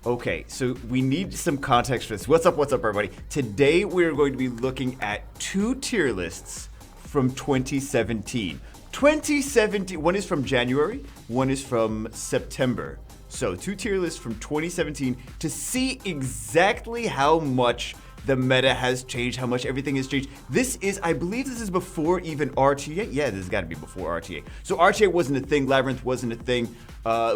Okay, so we need some context for this. What's up, everybody? Today we're going to be looking at two tier lists from 2017. 2017, one is from January, one is from September. So two tier lists from 2017 to see exactly how much the meta has changed, how much everything has changed. I believe this is before even RTA. Yeah, this has got to be before RTA. So RTA wasn't a thing, Labyrinth wasn't a thing.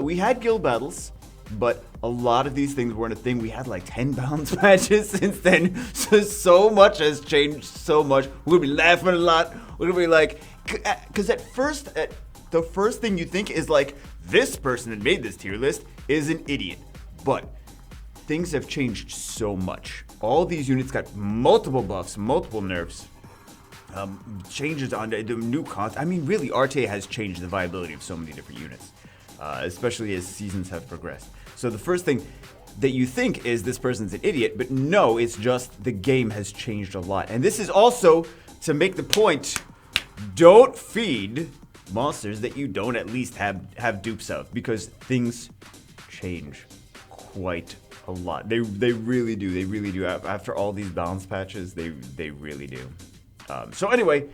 We had guild battles, but a lot of these things weren't a thing. We had like 10 balance matches since then. So much has changed, so much. We're gonna be laughing a lot. We're gonna be like, because at first, the first thing you think is like, this person that made this tier list is an idiot. But things have changed so much. All these units got multiple buffs, multiple nerfs, changes on the new content. I mean, really, RTA has changed the viability of so many different units, especially as seasons have progressed. So the first thing that you think is this person's an idiot, but no, it's just the game has changed a lot. And this is also to make the point, don't feed monsters that you don't at least have dupes of, because things change quite a lot. They really do. They really do. After all these balance patches, they really do. So anyway,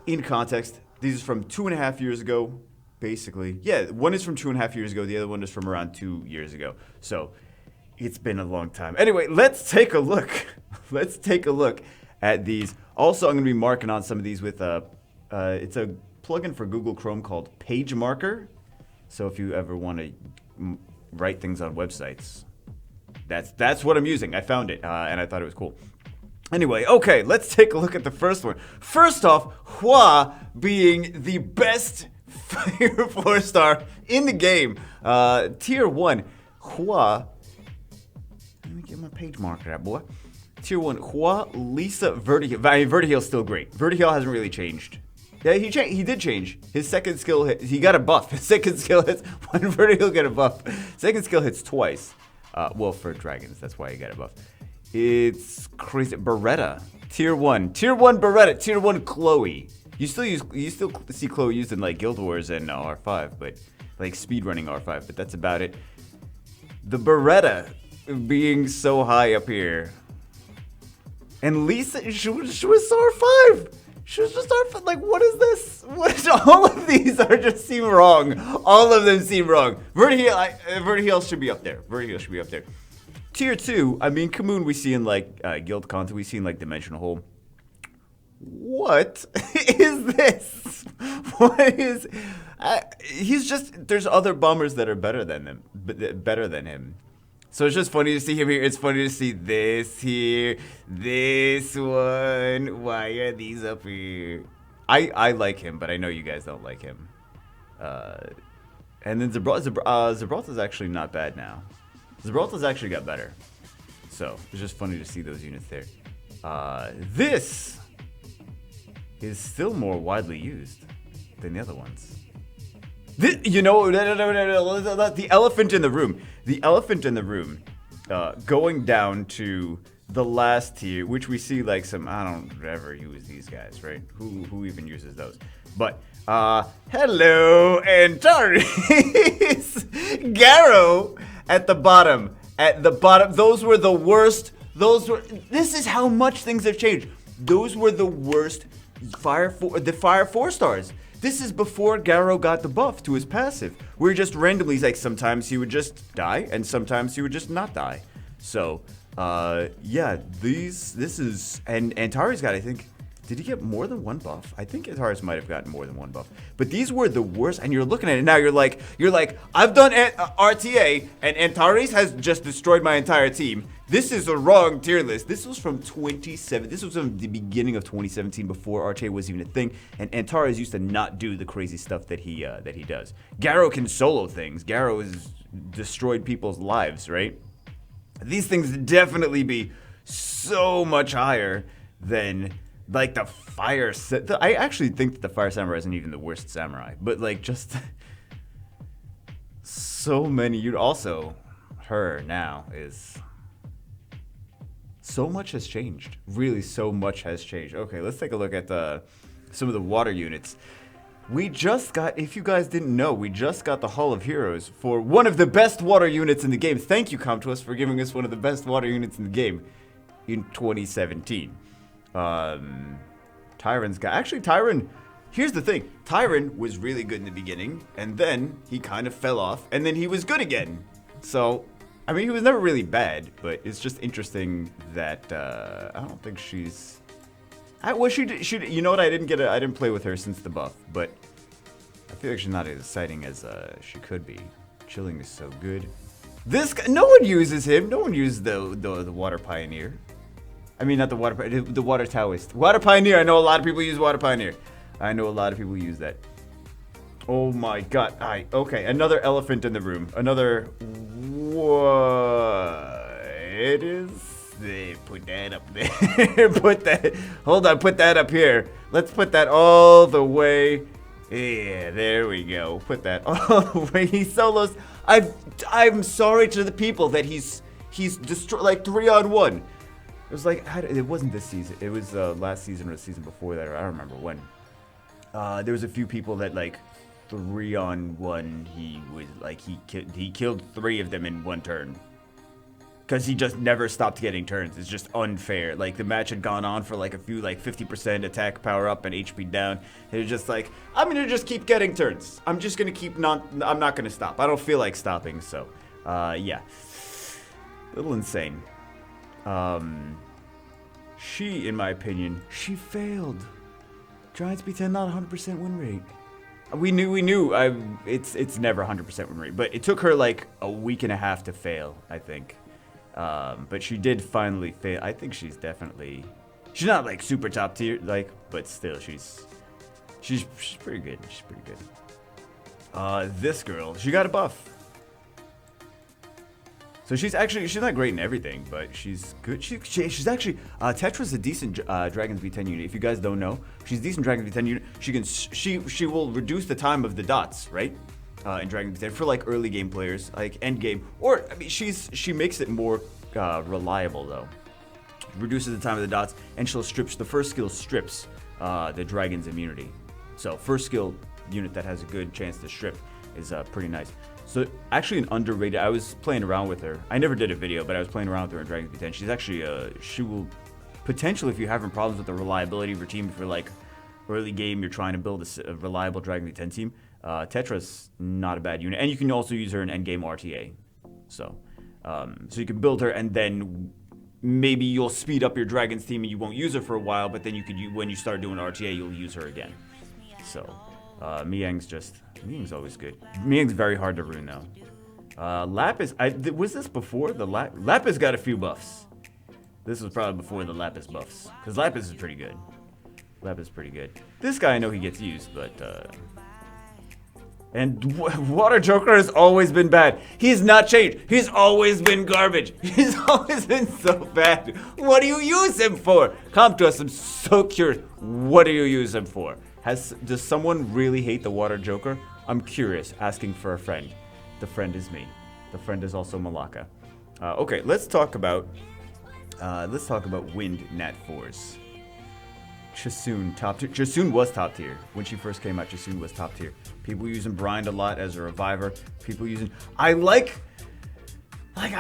in context, these are from 2.5 years ago. Basically, yeah, one is from 2.5 years ago. The other one is from around 2 years ago. So it's been a long time. Anyway, let's take a look. Let's take a look at these. Also, I'm going to be marking on some of these with it's a plugin for Google Chrome called Page Marker. So if you ever want to write things on websites, that's what I'm using. I found it and I thought it was cool. Anyway, okay, let's take a look at the first one. First off, Hua being the best Fire 4-star in the game. Tier 1, Hua. Let me get my page marker out, boy. Tier 1, Hua, Lisa, Vertiheal. Vertiheal's still great. Vertiheal hasn't really changed. Yeah, he did change. His second skill hit, he got a buff. His second skill hits, when Vertiheal got a buff. Second skill hits twice. Well, for dragons, that's why he got a buff. It's crazy. Beretta, Tier 1. Tier 1 Beretta, Tier 1 Chloe. You still see Chloe used in like Guild Wars and R5, but like speedrunning R5, but that's about it. The Beretta being so high up here. And Lisa, she was R5. She was just R5. Like, what is this? All of these just seem wrong. All of them seem wrong. Vertiheal should be up there. Vertiheal should be up there. Tier 2, I mean, Kamoon we see in like guild content, we see in like Dimensional Hole. What is this? What is? He's just. There's other bombers that are better than him. So it's just funny to see him here. It's funny to see this here, this one. Why are these up here? I like him, but I know you guys don't like him. And then Gibraltar's actually not bad now. Gibraltar's actually got better. So it's just funny to see those units there. This is still more widely used than the other ones. No, the elephant in the room. The elephant in the room, going down to the last tier, which we see like some, I don't ever use these guys, right? Who even uses those? But, hello, Antares! Garo at the bottom. Those were the worst. This is how much things have changed. Those were the worst Fire 4-stars. This is before Garo got the buff to his passive. We're just randomly, like, sometimes he would just die, and sometimes he would just not die. So, yeah, this is, and Antares got, I think, did he get more than one buff? I think Antares might have gotten more than one buff. But these were the worst, and you're looking at it now, you're like, I've done RTA, and Antares has just destroyed my entire team. This is a wrong tier list. This was from 2017. This was from the beginning of 2017, before RTA was even a thing, and Antares used to not do the crazy stuff that he does. Garo can solo things. Garo has destroyed people's lives, right? These things definitely be so much higher than like the fire. I actually think that the fire samurai isn't even the worst samurai, but like just so many. You'd also her now is. So much has changed. Really, so much has changed. Okay, let's take a look at some of the water units. We just got, if you guys didn't know, we just got the Hall of Heroes for one of the best water units in the game. Thank you, Comtuos, for giving us one of the best water units in the game in 2017. Tyron's got, actually Tyron, here's the thing. Tyron was really good in the beginning, and then he kind of fell off, and then he was good again. So, I mean, he was never really bad, but it's just interesting that, I don't think she's... well, she you know what? I didn't play with her since the buff, but I feel like she's not as exciting as she could be. Chilling is so good. This guy, no one uses him. No one uses the Water Pioneer. I mean, not the Water Taoist. Water Pioneer. I know a lot of people use Water Pioneer. I know a lot of people use that. Oh my God. Okay, another elephant in the room. Another. What? It is. Put that up there. Put that. Hold on. Put that up here. Let's put that all the way. Yeah, there we go. Put that all the way. He solos. I'm sorry to the people that he's destroyed like 3-on-1. It was like it wasn't this season. It was last season or the season before that. Or I don't remember when. There was a few people that like 3-on-1. He was like he killed 3 of them in one turn. Because he just never stopped getting turns. It's just unfair. Like, the match had gone on for, like, a few, like, 50% attack power up and HP down. It was just like, I'm going to just keep getting turns. I'm just going to keep I'm not going to stop. I don't feel like stopping, so, yeah. A little insane. She, in my opinion, she failed. Giants B10, not 100% win rate. We knew. It's never 100% win rate. But it took her, like, a week and a half to fail, I think. But she did finally fail. I think she's definitely... She's not, like, super top tier, like, but still, she's pretty good. She's pretty good. This girl, she got a buff. So she's not great in everything, but she's good. She's actually... Tetra's a decent Dragon's V10 unit. If you guys don't know, she's a decent Dragon's V10 unit. She will reduce the time of the dots, right? In Dragon's V10 for like early game players, like end game, or I mean, she makes it more reliable though. Reduces the time of the dots, and she'll the first skill strips the dragon's immunity. So first skill unit that has a good chance to strip is pretty nice. So actually an underrated. I was playing around with her. I never did a video, but I was playing around with her in Dragon's V10. She's actually she will potentially, if you're having problems with the reliability of your team, if you're like early game, you're trying to build a reliable Dragon V10 team. Tetra's not a bad unit, and you can also use her in endgame RTA. So you can build her, and then maybe you'll speed up your Dragon's team, and you won't use her for a while. But then you could, when you start doing RTA, you'll use her again. So Miang's always good. Miang's very hard to rune though. Lapis, was this before the Lapis got a few buffs? This was probably before the Lapis buffs, because Lapis is pretty good. Lapis is pretty good. This guy, I know he gets used, but. And Water Joker has always been bad. He's not changed. He's always been garbage. He's always been so bad. What do you use him for? Come to us. I'm so curious. What do you use him for? Does someone really hate the Water Joker? I'm curious. Asking for a friend. The friend is me. The friend is also Malaka. Okay, let's talk about Wind Nat 4s. Chasun, top tier. Chasun was top tier. When she first came out, Chasun was top tier. People using Bryant a lot as a reviver. People using... I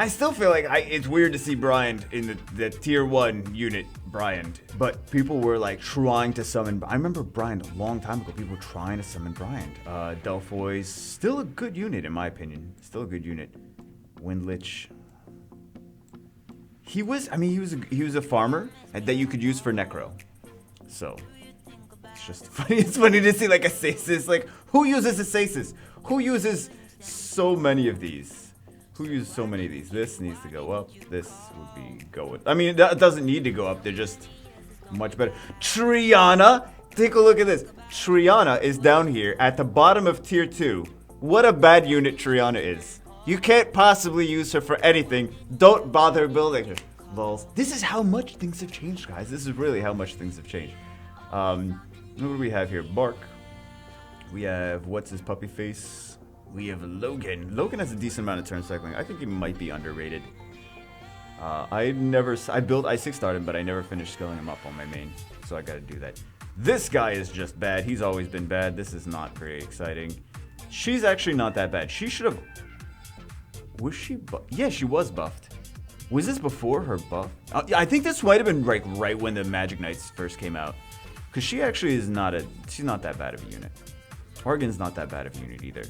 still feel like it's weird to see Bryant in the tier 1 unit, Bryant. But people were like trying to summon... I remember Bryant a long time ago. People were trying to summon Bryant. Delphoy's still a good unit in my opinion. Still a good unit. Windlich. He was a farmer that you could use for Necro. So, it's just funny. It's funny to see like a Stasis. Like, who uses a Stasis? Who uses so many of these? Who uses so many of these? This needs to go up. This would be going. I mean, that doesn't need to go up. They're just much better. Triana, take a look at this. Triana is down here at the bottom of tier 2. What a bad unit Triana is. You can't possibly use her for anything. Don't bother building her. Lols. This is how much things have changed, guys. This is really how much things have changed. What do we have here? Bark. We have, what's his puppy face? We have Logan. Logan has a decent amount of turn cycling. I think he might be underrated. I 6-starred him, but I never finished skilling him up on my main. So I gotta do that. This guy is just bad. He's always been bad. This is not very exciting. She's actually not that bad. She should have... Was she yeah, she was buffed. Was this before her buff? I think this might have been like right when the Magic Knights first came out. Because she actually is not a... She's not that bad of a unit. Oregon's not that bad of a unit either.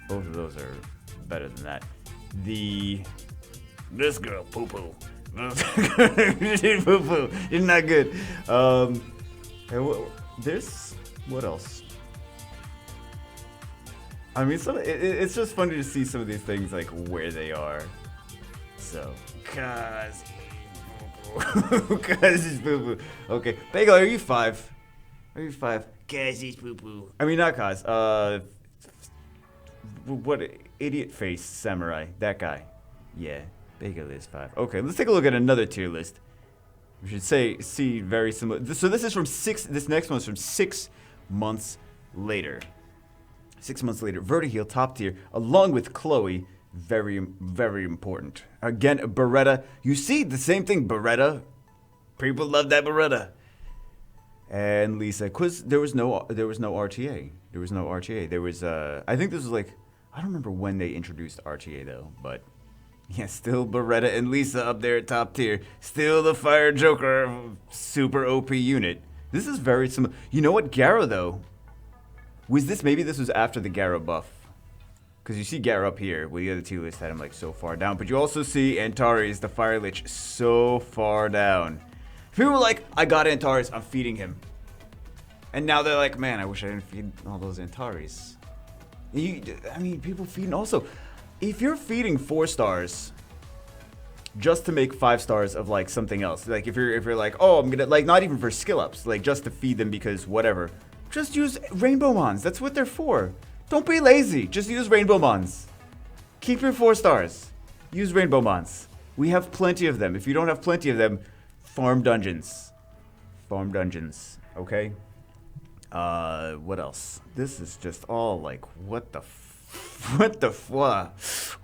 Both of those are better than that. This girl, poo-poo. Poo-poo. It's not good. There's... What else? I mean, it's just funny to see some of these things, like, where they are. So, cause he's poo-poo. Okay. Bagel, are you 5? Are you 5? Cause he's poo-poo. I mean, not cause. What idiot face samurai. That guy. Yeah. Bagel is 5. Okay, let's take a look at another tier list. We should see very similar. So this is from 6. This next one is from 6 months later. 6 months later, Vertiheel top tier, along with Chloe, very, very important. Again, Beretta. You see the same thing, Beretta. People love that Beretta. And Lisa, cause there was no RTA. There was no RTA. There was I think this was like, I don't remember when they introduced RTA though, but yeah, still Beretta and Lisa up there at top tier. Still the Fire Joker, super OP unit. This is very similar. You know what, Garo though? Maybe this was after the Garo buff. Because you see Garo up here, where the other tier list had him like so far down. But you also see Antares, the Fire Lich, so far down. People were like, I got Antares, I'm feeding him. And now they're like, man, I wish I didn't feed all those Antares. I mean, people feeding also. If you're feeding 4 stars just to make 5 stars of like something else, like if you're like, oh, I'm gonna, like, not even for skill ups, like just to feed them because whatever. Just use Rainbow Mons. That's what they're for. Don't be lazy. Just use Rainbow Mons. Keep your 4 stars. Use Rainbow Mons. We have plenty of them. If you don't have plenty of them, farm dungeons. Farm dungeons. Okay? What else? This is just all like, what the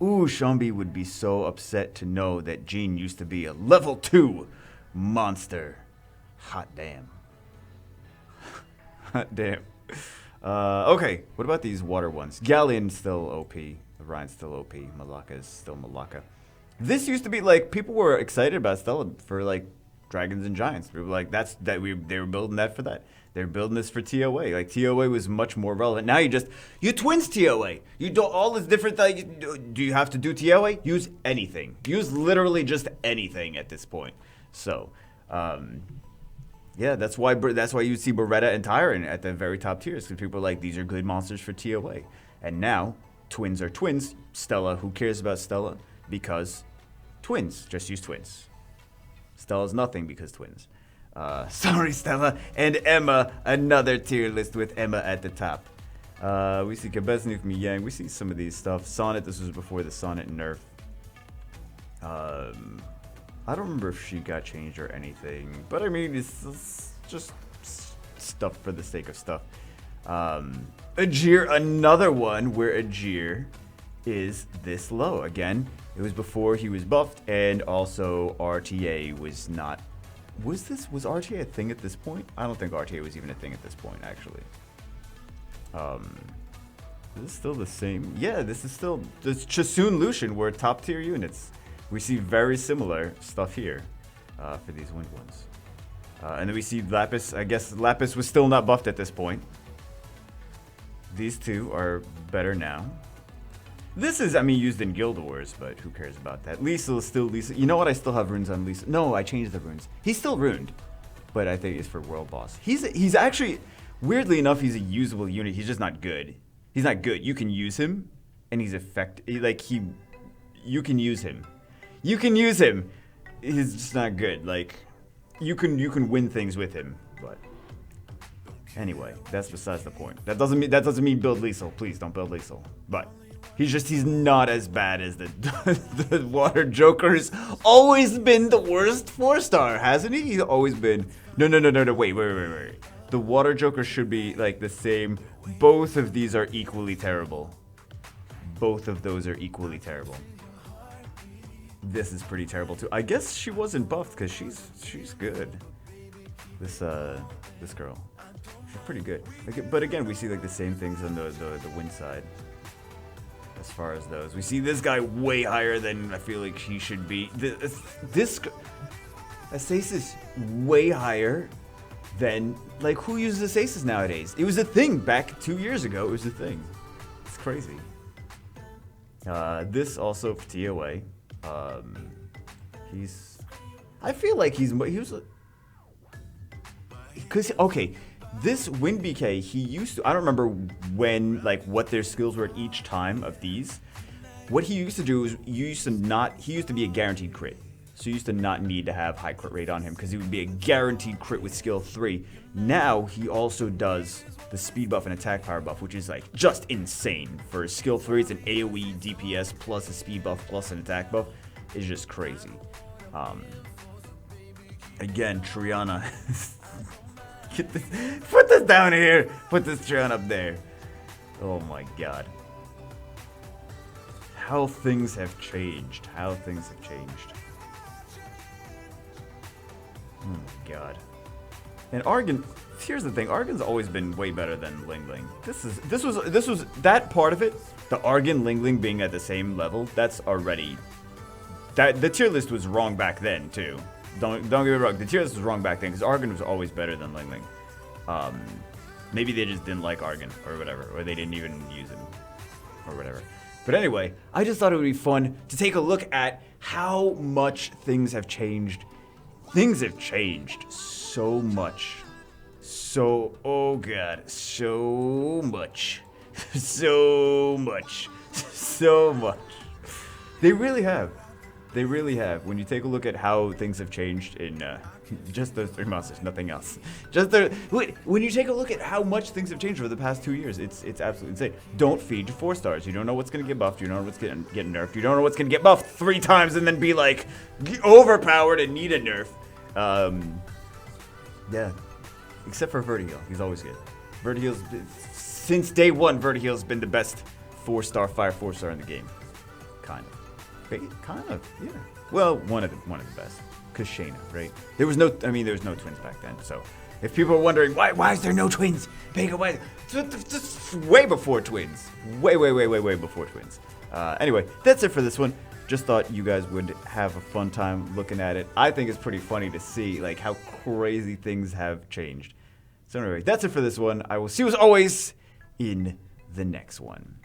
Ooh, Shambi would be so upset to know that Jean used to be a level 2 monster. Hot damn. Damn. Okay, what about these water ones? Galleon's still OP. Ryan's still OP. Malaka's still Malaka. This used to be like, people were excited about Stella for like Dragons and Giants. We were like, they were building that for that. They're building this for TOA. Like TOA was much more relevant. Now you twins TOA. You do all this different thing. Do you have to do TOA? Use anything. Use literally just anything at this point. So, yeah, that's why you see Beretta and Tyrant at the very top tiers, because people are like, these are good monsters for TOA. And now, twins are twins. Stella, who cares about Stella? Because twins. Just use twins. Stella's nothing because twins. Sorry, Stella. And Emma, another tier list with Emma at the top. We see Kabesnik, Miyang. We see some of these stuff. Sonnet, this was before the Sonnet nerf. I don't remember if she got changed or anything, but I mean, it's just stuff for the sake of stuff. Ajir, another one where Ajir is this low. Again, it was before he was buffed, and also RTA was not... Was RTA a thing at this point? I don't think RTA was even a thing at this point, actually. Is this still the same? Yeah, this is still... This Chasun Lucian were top tier units. We see very similar stuff here for these wind ones. And then we see Lapis. I guess Lapis was still not buffed at this point. These two are better now. This is, I mean, used in Guild Wars, but who cares about that? Liesel is still Liesel. You know what? I still have runes on Liesel. No, I changed the runes. He's still runed, but I think it's for World Boss. He's actually, weirdly enough, he's a usable unit. He's just not good. He's not good. You can use him, and he's effective. Like, you can use him. You can use him. He's just not good. Like, you can win things with him, but anyway, that's besides the point. That doesn't mean build Liesel. Please don't build Liesel. But he's not as bad as the Water Joker's always been the worst 4-star, hasn't he? He's always been. No. Wait. The Water Joker should be like the same. Both of these are equally terrible. Both of those are equally terrible. This is pretty terrible too. I guess she wasn't buffed because she's good. This girl. She's pretty good. Like, but again, we see like the same things on the win side. As far as those, we see this guy way higher than I feel like he should be. This Asasis way higher than like who uses Asasis nowadays? It was a thing back 2 years ago. It was a thing. It's crazy. This also TOA. I feel like he was. Because okay. This Win BK, he used to, I don't remember when, like, what their skills were at each time of these. What he used to do is, he used to be a guaranteed crit. So you used to not need to have high crit rate on him, because he would be a guaranteed crit with skill 3. Now, he also does the speed buff and attack power buff, which is, like, just insane. For skill 3, it's an AoE DPS plus a speed buff plus an attack buff. It's just crazy. Again, Triana. Put this down here. Put this Triana up there. Oh my god. How things have changed. How things have changed. Oh my god. And Argon, here's the thing. Argon's always been way better than Ling Ling. This was that part of it. The Argon Ling Ling being at the same level. That's already. The tier list was wrong back then too. Don't get me wrong. The tier list was wrong back then because Argon was always better than Ling Ling. Maybe they just didn't like Argon or whatever, or they didn't even use him or whatever. But anyway, I just thought it would be fun to take a look at how much things have changed. Things have changed so much. So, oh god, so much. So much. So much. They really have. They really have. When you take a look at how things have changed in just those 3 months, there's nothing else. When you take a look at how much things have changed over the past 2 years, it's absolutely insane. Don't feed to 4 stars. You don't know what's going to get buffed. You don't know what's going to get nerfed. You don't know what's going to get buffed 3 times and then be like overpowered and need a nerf. Yeah. Except for Vertiheal. He's always good. Vertiheal's, since day 1, Vertiheal's been the best 4-star, fire 4-star in the game. Kind of. Kind of, yeah. Well, one of the best. Cause Shayna, right? There was no twins back then. So, if people are wondering why is there no twins, Vega, why? Just way before twins, way before twins. Anyway, that's it for this one. Just thought you guys would have a fun time looking at it. I think it's pretty funny to see like how crazy things have changed. So anyway, that's it for this one. I will see you as always in the next one.